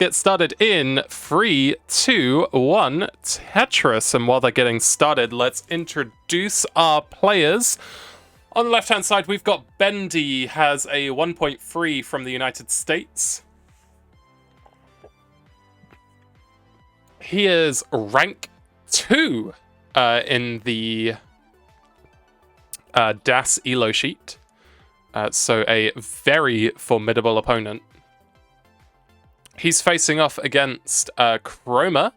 get started in 3, 2, 1, Tetris. And while they're getting started, let's introduce our players. On the left-hand side, we've got Bendy, has a 1.3 from the United States. He is rank 2 in the DAS ELO sheet. So a very formidable opponent. He's facing off against Chroma.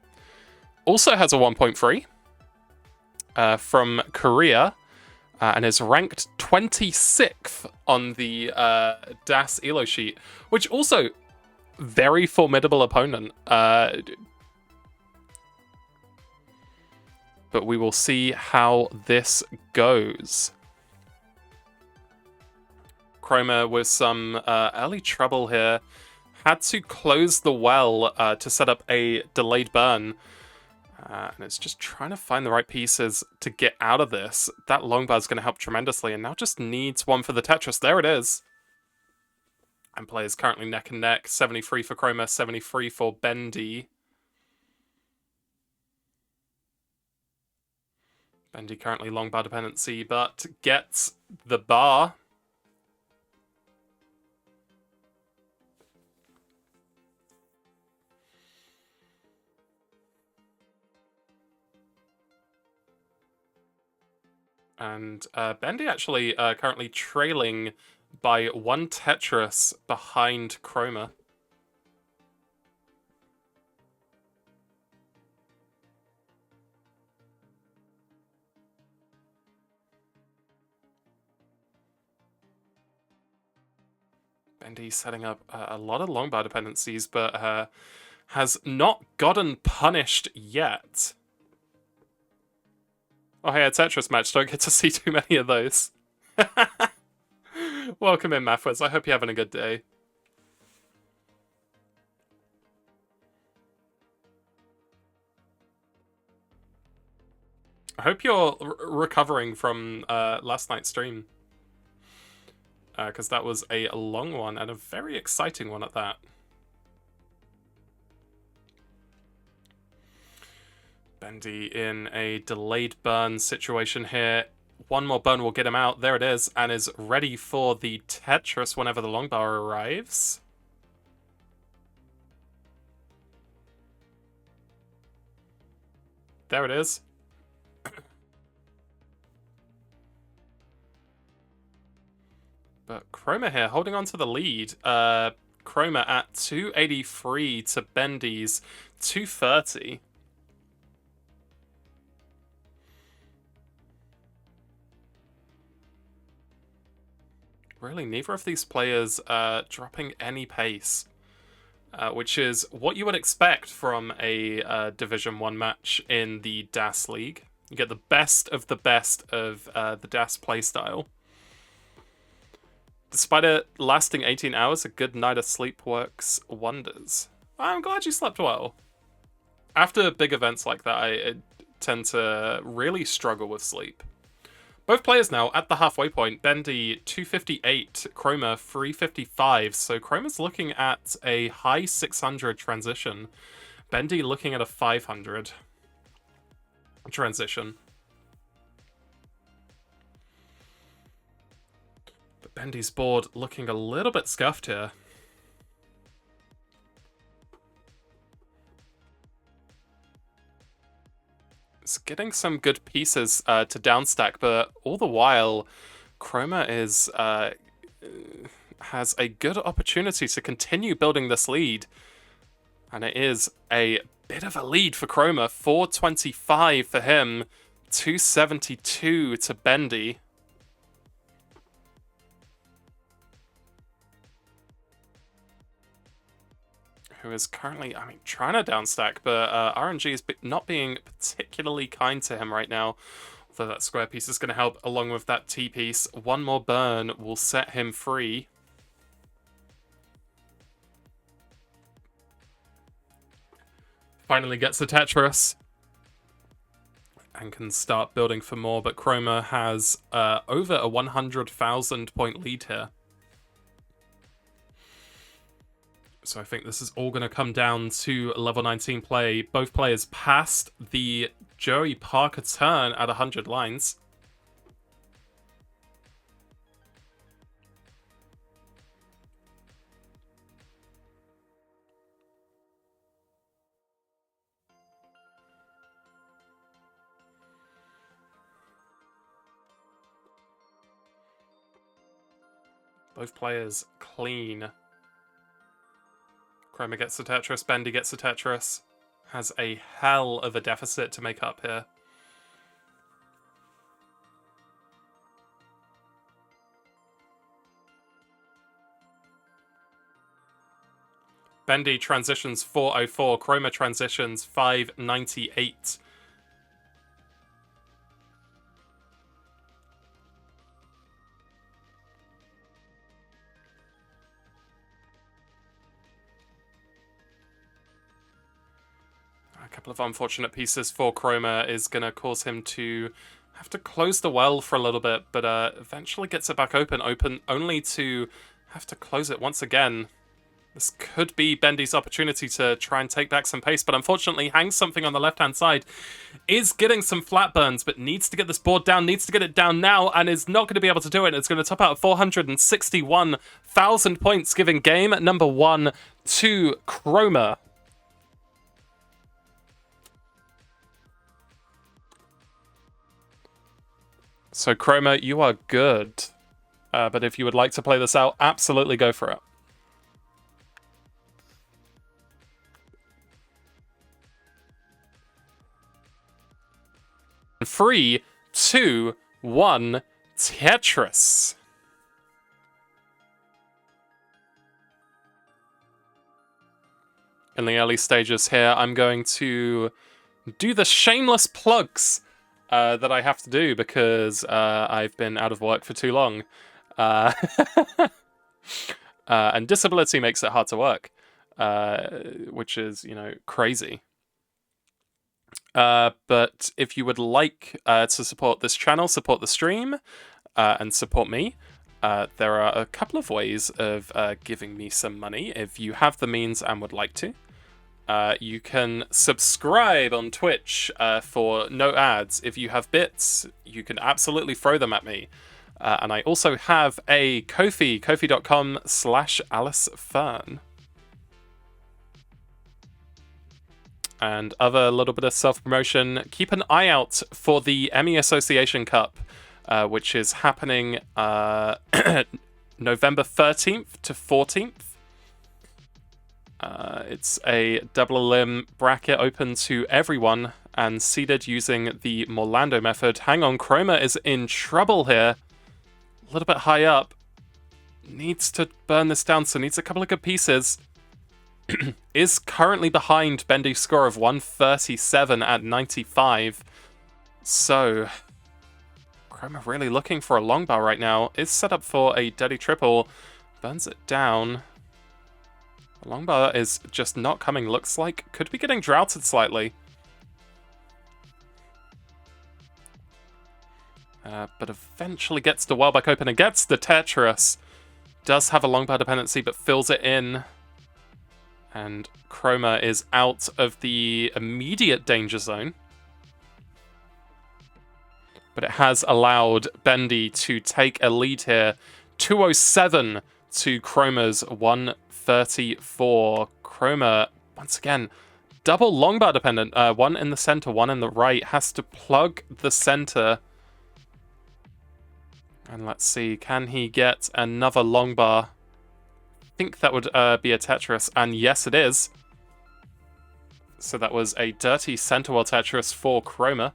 Also has a 1.3 from Korea. And is ranked 26th on the DAS ELO sheet. Which also, very formidable opponent. But we will see how this goes. Chroma with some early trouble here. Had to close the well to set up a delayed burn. And it's just trying to find the right pieces to get out of this. That long bar is going to help tremendously. And now just needs one for the Tetris. There it is. And players currently neck and neck. 73 for Chroma, 73 for Bendy. Bendy currently long bar dependency, but gets the bar. And Bendy actually currently trailing by 1 Tetris behind Chroma. Bendy setting up a lot of long bar dependencies, but has not gotten punished yet. Oh, hey, a Tetris match. Don't get to see too many of those. Welcome in, Mathwes. I hope you're having a good day. I hope you're recovering from last night's stream. Because that was a long one and a very exciting one at that. Bendy in a delayed burn situation here. One more burn will get him out. There it is. And is ready for the Tetris whenever the long bar arrives. There it is. But Chroma here holding on to the lead. Chroma at 283 to Bendy's 230. Really, neither of these players dropping any pace, which is what you would expect from a Division 1 match in the DAS League. You get the best of the DAS playstyle. Despite it lasting 18 hours, a good night of sleep works wonders. I'm glad you slept well. After big events like that, I tend to really struggle with sleep. Both players now at the halfway point. Bendy 258, Chroma 355. So Chroma's looking at a high 600 transition. Bendy looking at a 500 transition. But Bendy's board looking a little bit scuffed here. It's getting some good pieces to downstack, but all the while, Chroma has a good opportunity to continue building this lead. And it is a bit of a lead for Chroma. 425 for him, 272 to Bendy. Who is currently, trying to downstack, but RNG is not being particularly kind to him right now. Although that square piece is going to help along with that T piece. One more burn will set him free. Finally gets the Tetris. And can start building for more, but Chroma has over a 100,000 point lead here. So I think this is all going to come down to level 19 play. Both players passed the Joey Parker turn at 100 lines. Both players clean. Chroma gets the Tetris, Bendy gets the Tetris. Has a hell of a deficit to make up here. Bendy transitions 404, Chroma transitions 598. A couple of unfortunate pieces for Chroma is going to cause him to have to close the well for a little bit, but eventually gets it back open only to have to close it once again. This could be Bendy's opportunity to try and take back some pace, but unfortunately hangs something on the left-hand side. Is getting some flat burns, but needs to get this board down, needs to get it down now, and is not going to be able to do it. It's going to top out at 461,000 points, giving game number 1 to Chroma. So Chroma, you are good. But if you would like to play this out, absolutely go for it. 3, 2, 1, Tetris. In the early stages here, I'm going to do the shameless plugs that I have to do because I've been out of work for too long. And disability makes it hard to work, which is, you know, crazy. But if you would like to support this channel, support the stream, and support me, there are a couple of ways of giving me some money if you have the means and would like to. You can subscribe on Twitch for no ads. If you have bits, you can absolutely throw them at me. And I also have a Ko-fi, kofi.com/AliceFern. And other little bit of self-promotion, keep an eye out for the Emmy Association Cup, which is happening November 13th to 14th. It's a double elim bracket open to everyone and seeded using the Morlando method. Hang on, Chroma is in trouble here. A little bit high up. Needs to burn this down, so needs a couple of good pieces. Is currently behind Bendy's score of 137 at 95. So, Chroma really looking for a long bar right now. Is set up for a dirty triple. Burns it down. The long bar is just not coming, looks like. Could be getting droughted slightly. But eventually gets the well back open and gets the Tetris. Does have a long bar dependency, but fills it in. And Chroma is out of the immediate danger zone. But it has allowed Bendy to take a lead here. 207 to Chroma's 134. Chroma, once again, double long bar dependent. One in the center, one in the right. Has to plug the center. And let's see, can he get another long bar? I think that would be a Tetris, and yes it is. So that was a dirty center wall Tetris for Chroma.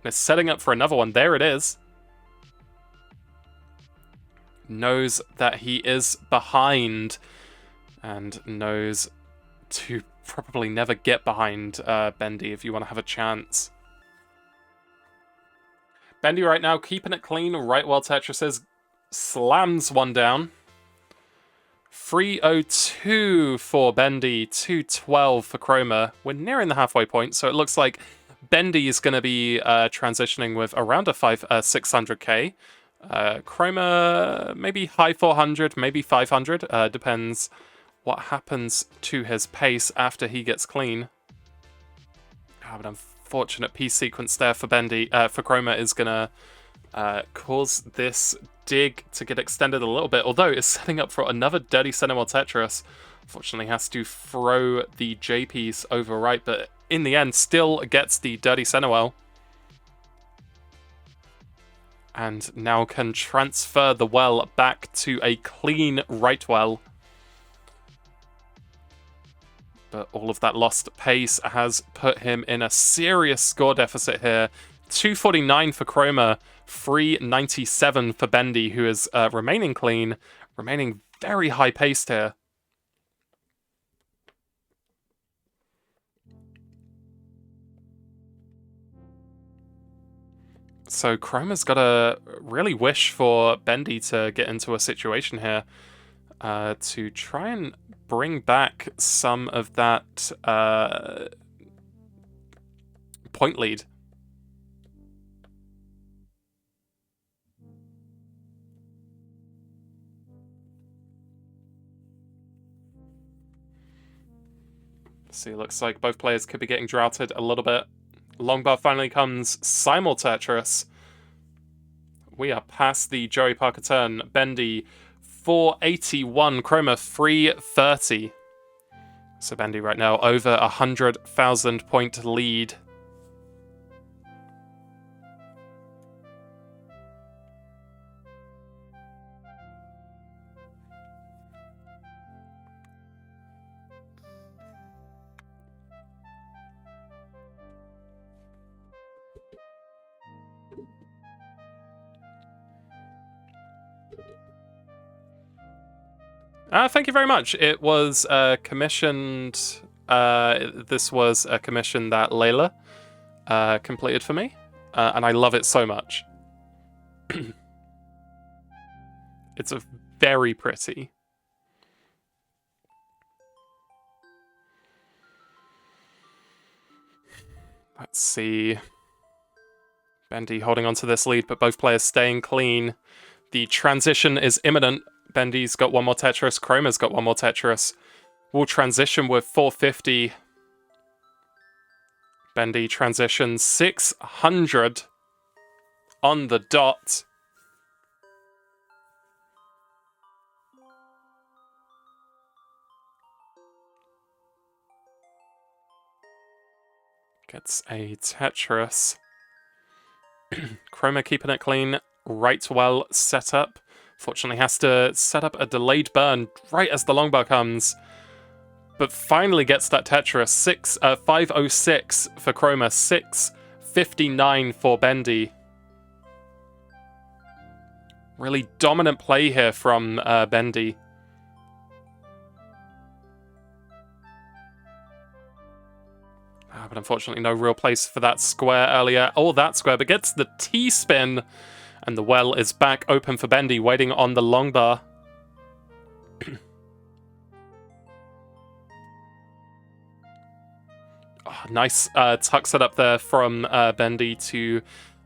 It's setting up for another one. There it is. Knows that he is behind, and knows to probably never get behind Bendy if you want to have a chance. Bendy right now keeping it clean right while Tetris is slams one down. 302 for Bendy, 212 for Chroma. We're nearing the halfway point, so it looks like Bendy is going to be transitioning with around a 600k. Chroma, maybe high 400, maybe 500. Depends what happens to his pace after he gets clean. Oh, but unfortunate piece sequence there for Bendy. For Chroma is going to cause this dig to get extended a little bit, although it's setting up for another dirty Cinnamon Tetris. Unfortunately has to throw the J piece over right, but in the end still gets the dirty Centerwell. And now can transfer the well back to a clean right well. But all of that lost pace has put him in a serious score deficit here. 249 for Chroma, 397 for Bendy, who is remaining clean, remaining very high paced here. So Chroma's got to really wish for Bendy to get into a situation here to try and bring back some of that point lead. See, looks like both players could be getting droughted a little bit. Long bar finally comes. Simul Tetris. We are past the Joey Parker turn. Bendy 481. Chroma 330. So Bendy right now over 100,000 point lead. Thank you very much. It was commissioned. This was a commission that Layla completed for me, and I love it so much. It's a very pretty. Let's see. Bendy holding on to this lead, but both players staying clean. The transition is imminent. Bendy's got one more Tetris. Chroma's got one more Tetris. We'll transition with 450. Bendy transitions 600 on the dot. Gets a Tetris. Chroma keeping it clean. Right well set up. Fortunately has to set up a delayed burn right as the long bar comes. But finally gets that Tetris. 506 for Chroma. 659 for Bendy. Really dominant play here from Bendy. But unfortunately no real place for that square earlier. Or that square, but gets the T-spin. And the well is back open for Bendy, waiting on the long bar. Nice tuck set up there from Bendy to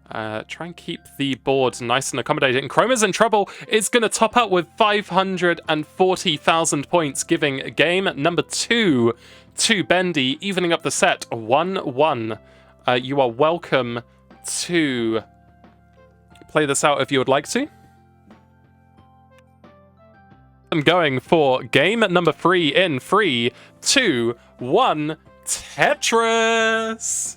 try and keep the board nice and accommodating. Chroma's in trouble. It's going to top out with 540,000 points, giving game number 2 to Bendy, evening up the set 1-1. You are welcome to play this out if you would like to. I'm going for game number 3 in 3, 2, 1, Tetris!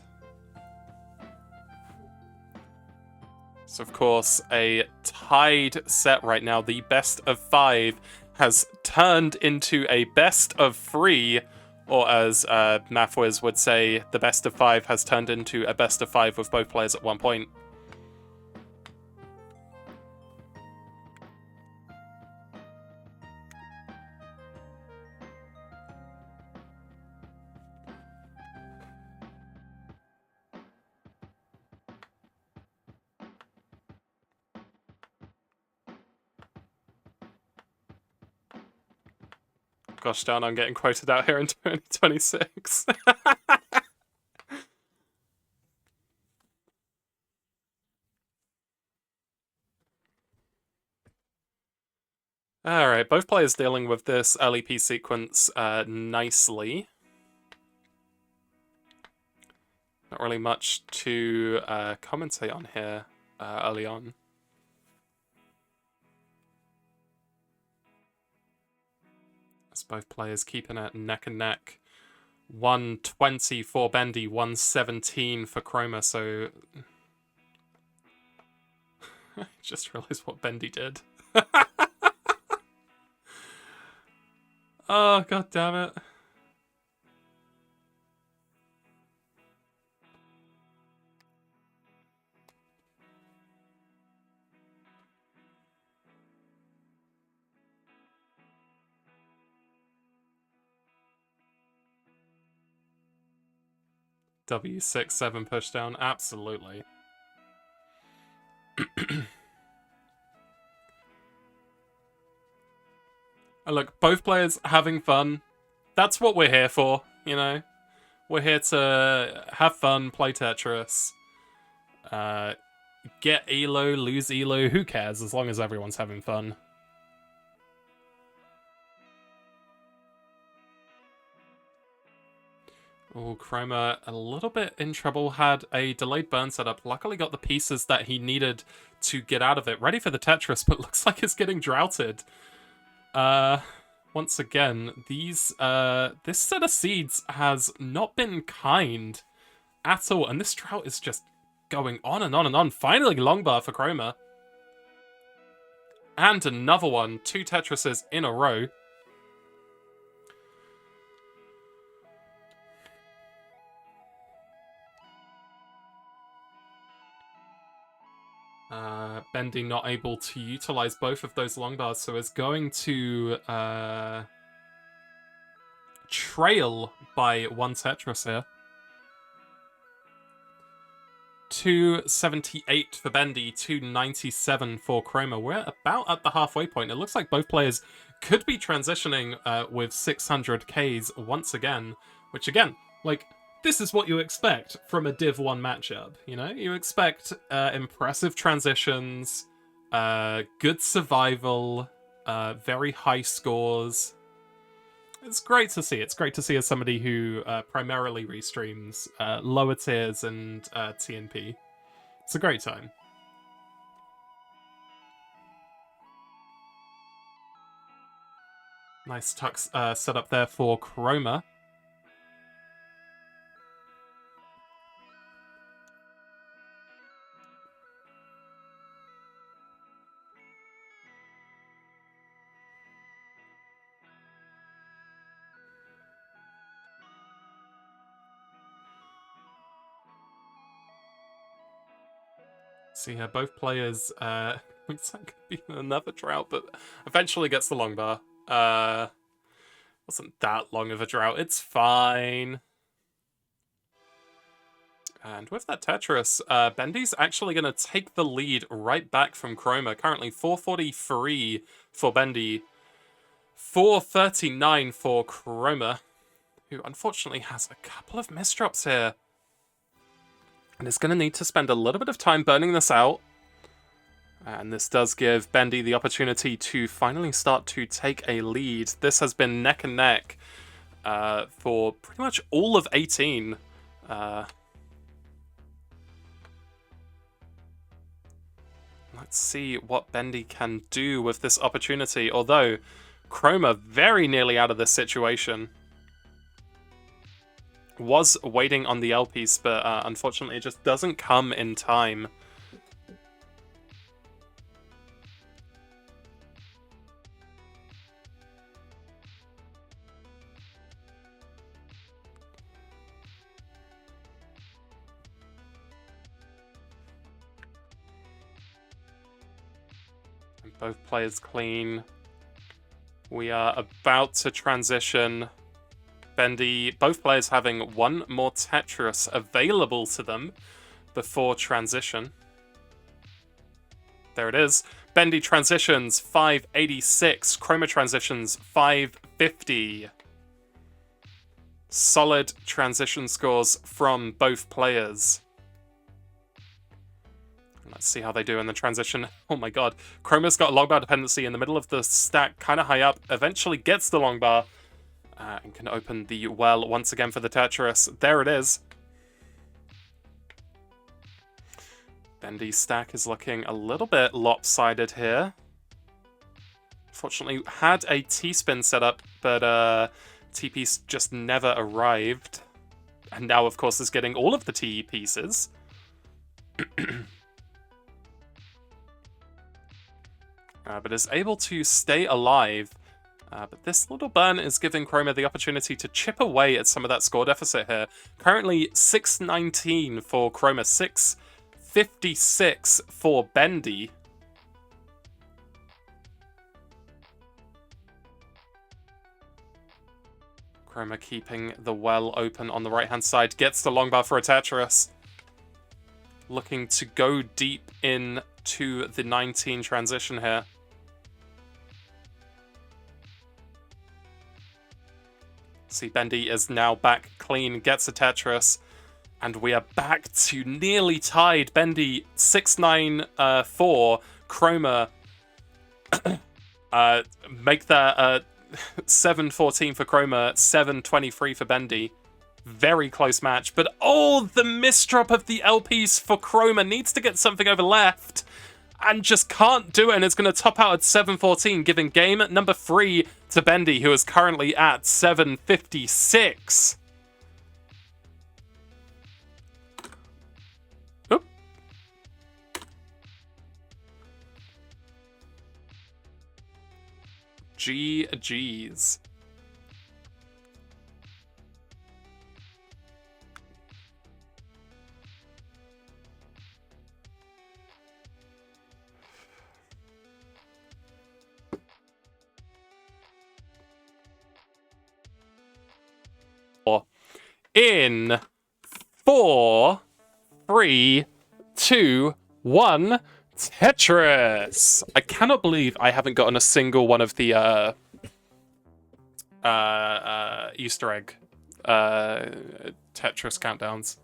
So, of course, a tied set right now. The best of 5 has turned into a best of 3, or as MathWiz would say, the best of 5 has turned into a best of 5 with both players at one point. Gosh darn, I'm getting quoted out here in 2026. Alright, both players dealing with this early piece sequence nicely. Not really much to commentate on here early on. As both players keeping it neck and neck. 120 for Bendy, 117 for Chroma, so... I just realized what Bendy did. Oh, god damn it. W6-7 pushdown, absolutely. And look, both players having fun. That's what we're here for, you know? We're here to have fun, play Tetris. Get ELO, lose ELO, who cares, as long as everyone's having fun. Oh, Chroma a little bit in trouble, had a delayed burn setup. Luckily got the pieces that he needed to get out of it. Ready for the Tetris, but looks like it's getting droughted. Once again, this set of seeds has not been kind at all, and this drought is just going on and on and on. Finally, long bar for Chroma. And another one, 2 Tetrises in a row. Bendy not able to utilize both of those long bars, so is going to trail by 1 Tetris here. 278 for Bendy, 297 for Chroma. We're about at the halfway point. It looks like both players could be transitioning with 600Ks once again, which again, like, this is what you expect from a Div 1 matchup, you know? You expect impressive transitions, good survival, very high scores. It's great to see. It's great to see as somebody who primarily restreams lower tiers and TNP. It's a great time. Nice tux setup there for Chroma. See here, both players, looks like could be another drought, but eventually gets the long bar. Wasn't that long of a drought, it's fine. And with that Tetris, Bendy's actually going to take the lead right back from Chroma. Currently 443 for Bendy, 439 for Chroma, who unfortunately has a couple of misdrops here. And is going to need to spend a little bit of time burning this out. And this does give Bendy the opportunity to finally start to take a lead. This has been neck and neck for pretty much all of 18. Let's see what Bendy can do with this opportunity. Although, Chroma very nearly out of this situation. Was waiting on the L piece, but unfortunately it just doesn't come in time. And both players clean. We are about to transition. Bendy, both players having one more Tetris available to them before transition. There it is. Bendy transitions 586. Chroma transitions 550. Solid transition scores from both players. Let's see how they do in the transition. Oh my god. Chroma's got a long bar dependency in the middle of the stack, kind of high up. Eventually gets the long bar and can open the well once again for the Tetris. There it is. Bendy's stack is looking a little bit lopsided here. Fortunately, had a T-spin set up, but T-piece just never arrived. And now, of course, is getting all of the T pieces. But is able to stay alive. But this little burn is giving Chroma the opportunity to chip away at some of that score deficit here. Currently 619 for Chroma, 656 for Bendy. Chroma keeping the well open on the right-hand side. Gets the long bar for a Tetris. Looking to go deep into the 19 transition here. See, Bendy is now back clean, gets a Tetris, and we are back to nearly tied. Bendy 6-9-4, Chroma make that 7-14 for Chroma, 7-23 for Bendy. Very close match, but oh, the misdrop of the L piece for Chroma. Needs to get something over left and just can't do it, and it's going to top out at 7-14, giving game number 3 to Bendy, who is currently at 756. Oop. GG's. In 4, 3, 2, 1, Tetris. I cannot believe I haven't gotten a single one of the Easter egg Tetris countdowns.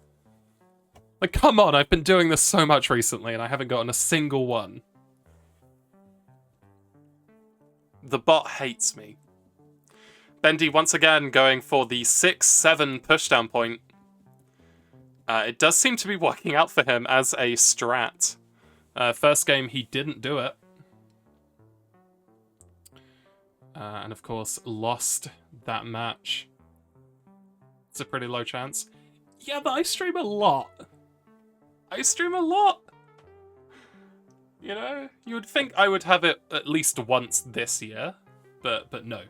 Like, come on, I've been doing this so much recently and I haven't gotten a single one. The bot hates me. Bendy once again going for the 6-7 pushdown point. It does seem to be working out for him as a strat. First game, he didn't do it. And of course, lost that match. It's a pretty low chance. Yeah, but I stream a lot. I stream a lot. You know, you would think I would have it at least once this year, but no.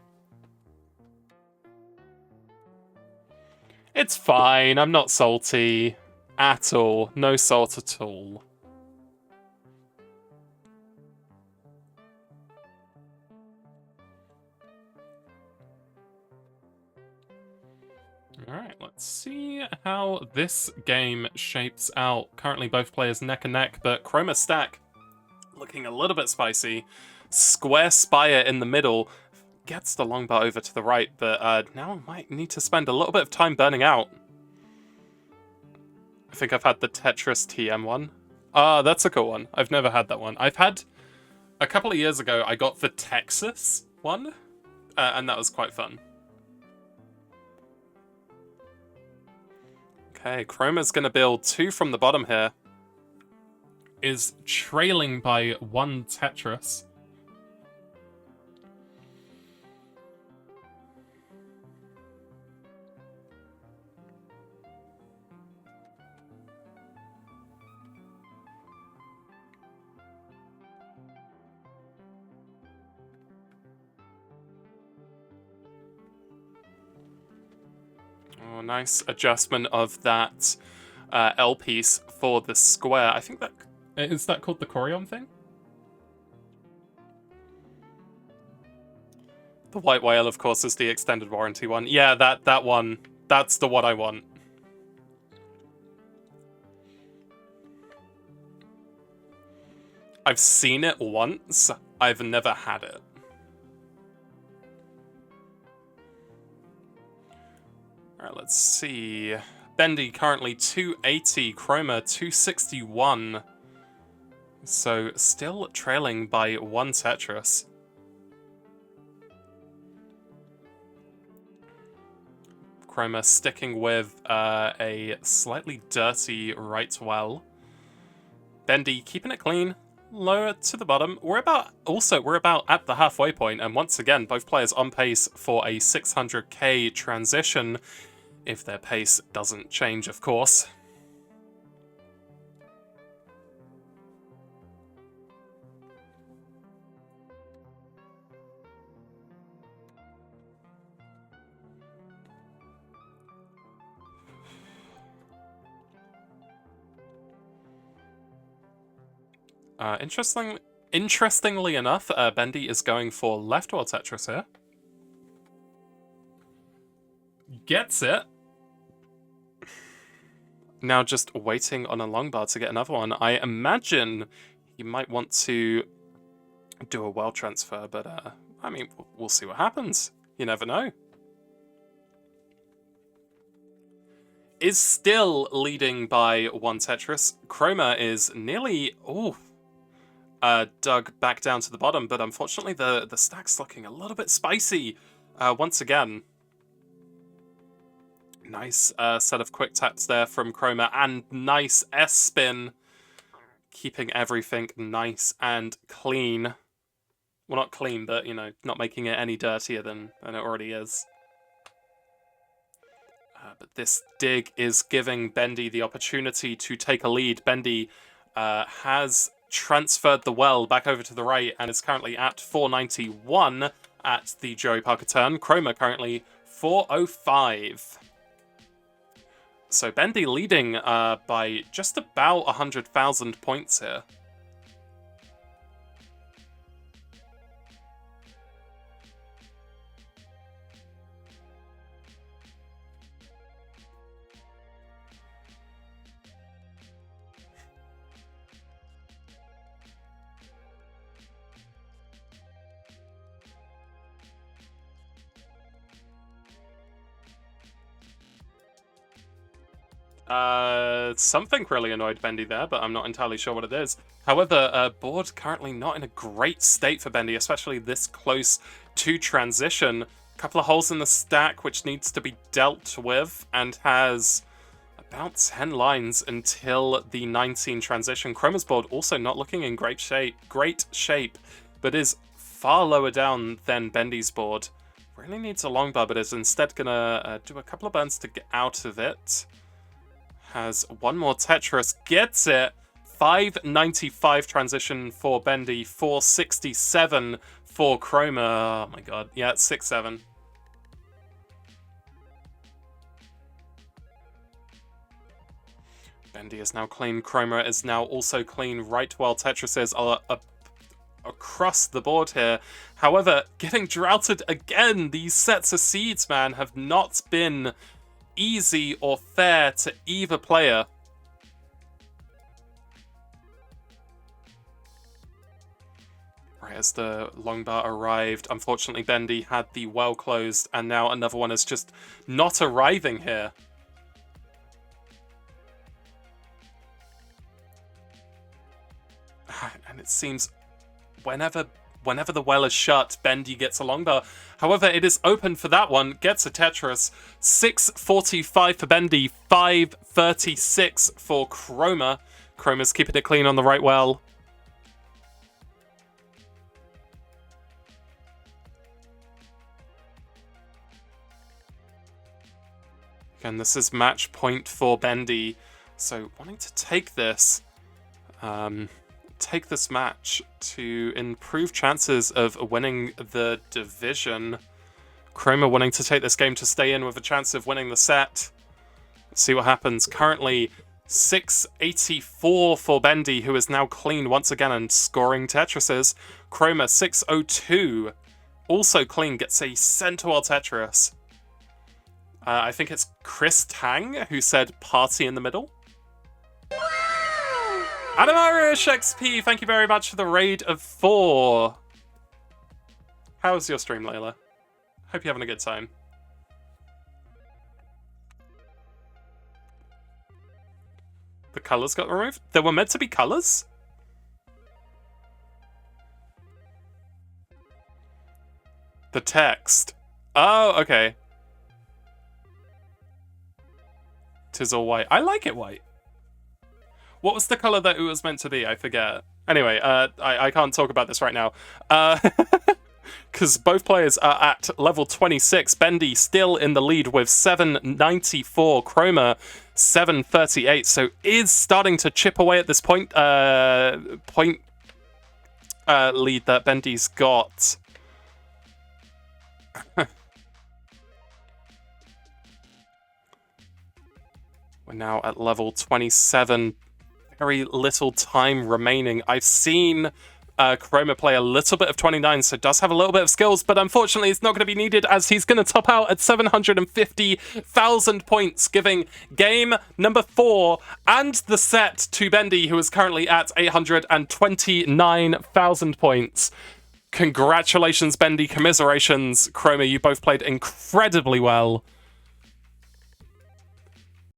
It's fine, I'm not salty at all. No salt at all. Alright, let's see how this game shapes out. Currently both players neck and neck, but Chroma stack looking a little bit spicy. Square Spire in the middle. Gets the long bar over to the right, but now I might need to spend a little bit of time burning out. I think I've had the Tetris TM one. Ah, that's a cool one. I've never had that one. I've had, a couple of years ago, I got the Texas one, and that was quite fun. Okay, Chroma's going to build 2 from the bottom here. Is trailing by 1 Tetris. Oh, nice adjustment of that L piece for the square. I think that... Is that called the Corion thing? The White Whale, of course, is the extended warranty one. Yeah, that one. That's the one I want. I've seen it once. I've never had it. Alright, let's see. Bendy currently 280, Chroma 261. So, still trailing by 1 Tetris. Chroma sticking with a slightly dirty right well. Bendy keeping it clean, lower to the bottom. We're about at the halfway point, and once again, both players on pace for a 600k transition, if their pace doesn't change, of course. Interestingly enough, Bendy is going for left wall Tetris here. Gets it. Now just waiting on a long bar to get another one. I imagine he might want to do a well transfer, but I mean, we'll see what happens. You never know. Is still leading by 1 Tetris. Chroma is nearly dug back down to the bottom, but unfortunately the stack's looking a little bit spicy once again. Nice set of quick taps there from Chroma, and nice S-spin, keeping everything nice and clean. Well, not clean, but, you know, not making it any dirtier than it already is. But this dig is giving Bendy the opportunity to take a lead. Bendy has transferred the well back over to the right and is currently at 491 at the Joey Parker turn. Chroma currently 405. So Bendy leading by just about 100,000 points here. Something really annoyed Bendy there, but I'm not entirely sure what it is. However, board currently not in a great state for Bendy, especially this close to transition. A couple of holes in the stack which needs to be dealt with, and has about 10 lines until the 19 transition. Chroma's board also not looking in great shape, but is far lower down than Bendy's board. Really needs a long bar, but is instead gonna do a couple of burns to get out of it. Has one more Tetris, gets it. 595 transition for Bendy, 467 for Chroma. Oh my god, yeah, it's 6-7. Bendy is now clean, Chroma is now also clean, right while Tetris are across the board here. However, getting droughted again. These sets of seeds, man, have not been easy or fair to either player. Right as the long bar arrived, unfortunately Bendy had the well closed, and now another one is just not arriving here. And it seems whenever the well is shut, Bendy gets a long bar. However, it is open for that one. Gets a Tetris. 645 for Bendy. 536 for Chroma. Chroma's keeping it clean on the right well. Again, this is match point for Bendy. So, wanting to take this match to improve chances of winning the division. Chroma wanting to take this game to stay in with a chance of winning the set. Let's see what happens. Currently 684 for Bendy, who is now clean once again and scoring Tetrises. Chroma 602, also clean, gets a centaur Tetris. I think it's Chris Tang who said party in the middle. Adam Irish XP, thank you very much for the raid of 4. How's your stream, Layla? Hope you're having a good time. The colours got removed? There were meant to be colours? The text. Oh, okay. Tis all white. I like it white. What was the color that it was meant to be? I forget. Anyway, I can't talk about this right now. Because both players are at level 26. Bendy still in the lead with 794. Chroma 738. So is starting to chip away at this point lead that Bendy's got. We're now at level 27. Very little time remaining. I've seen Chroma play a little bit of 29, so does have a little bit of skills, but unfortunately it's not going to be needed as he's going to top out at 750,000 points, giving game number 4 and the set to Bendy, who is currently at 829,000 points. Congratulations, Bendy. Commiserations, Chroma. You both played incredibly well.